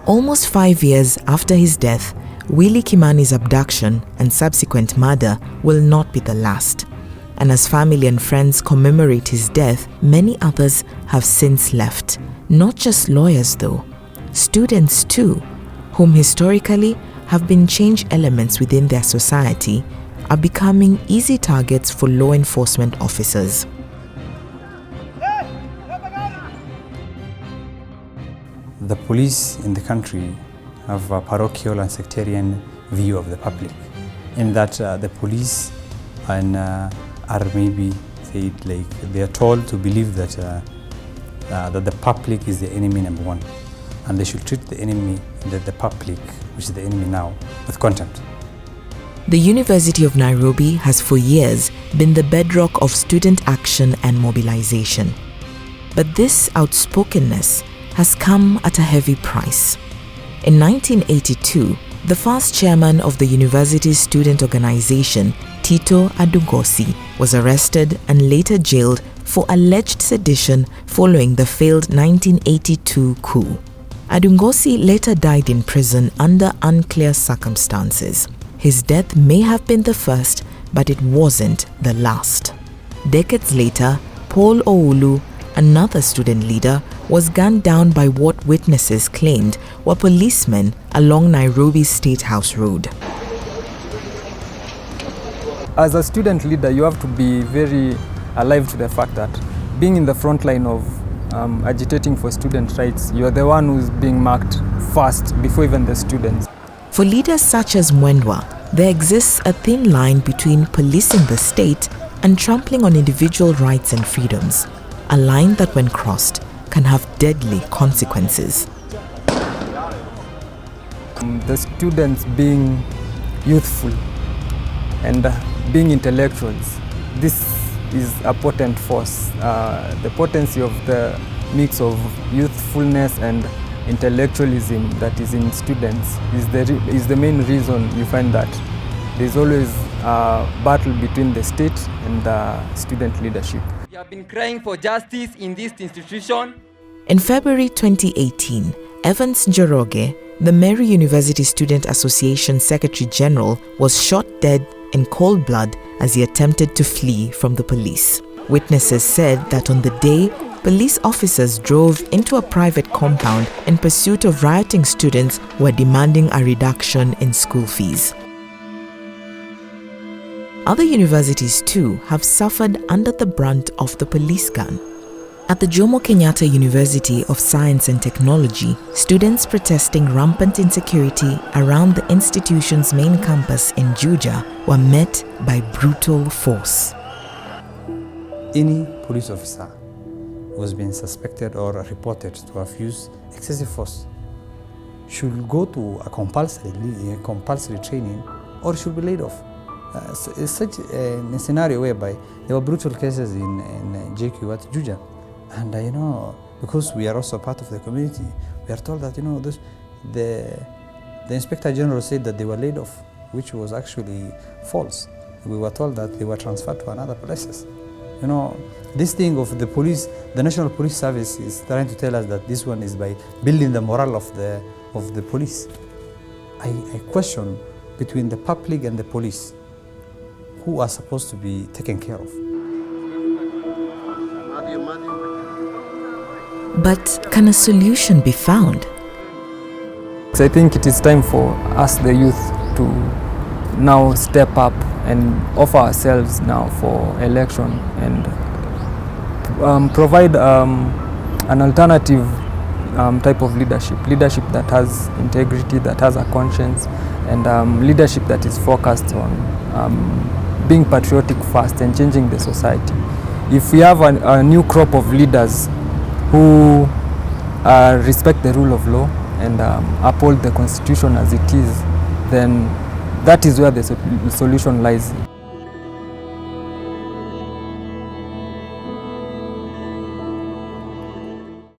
Almost 5 years after his death, Willie Kimani's abduction and subsequent murder will not be the last. And as family and friends commemorate his death, many others have since left. Not just lawyers though, students too, whom historically have been change elements within their society, are becoming easy targets for law enforcement officers. The police in the country have a parochial and sectarian view of the public, in that the police are maybe they are told to believe that that the public is the enemy number one, and they should treat the enemy, the public, which is the enemy now, with contempt. The University of Nairobi has for years been the bedrock of student action and mobilization. But this outspokenness has come at a heavy price. In 1982, the first chairman of the university's student organization, Tito Adungosi, was arrested and later jailed for alleged sedition following the failed 1982 coup. Adungosi later died in prison under unclear circumstances. His death may have been the first, but it wasn't the last. Decades later, Paul Oulu, another student leader, was gunned down by what witnesses claimed were policemen along Nairobi's State House Road. As a student leader, you have to be very alive to the fact that being in the front line of agitating for student rights, you are the one who's being marked first before even the students. For leaders such as Mwendwa, there exists a thin line between policing the state and trampling on individual rights and freedoms, a line that when crossed can have deadly consequences. The students being youthful and being intellectuals, this is a potent force. The potency of the mix of youthfulness and intellectualism that is in students is the main reason you find that there's always a battle between the state and the student leadership. We have been crying for justice in this institution. In February 2018, Evans Njoroge, the Mary University Student Association Secretary General, was shot dead in cold blood as he attempted to flee from the police. Witnesses said that on the day, police officers drove into a private compound in pursuit of rioting students who were demanding a reduction in school fees. Other universities too have suffered under the brunt of the police gun. At the Jomo Kenyatta University of Science and Technology, students protesting rampant insecurity around the institution's main campus in Juja were met by brutal force. Any police officer who has been suspected or reported to have used excessive force should go to a compulsory training or should be laid off. It's such a scenario whereby there were brutal cases in JQ at Juja. And because we are also part of the community, we are told that the Inspector General said that they were laid off, which was actually false. We were told that they were transferred to another places. This thing of the police, the National Police Service is trying to tell us that this one is by building the morale of the police. I question between the public and the police, who are supposed to be taken care of. But can a solution be found? So I think it is time for us, the youth, to now step up and offer ourselves now for election and provide an alternative type of leadership that has integrity, that has a conscience, and leadership that is focused on being patriotic first and changing the society. If we have a new crop of leaders who respect the rule of law and uphold the constitution as it is, then that is where the solution lies.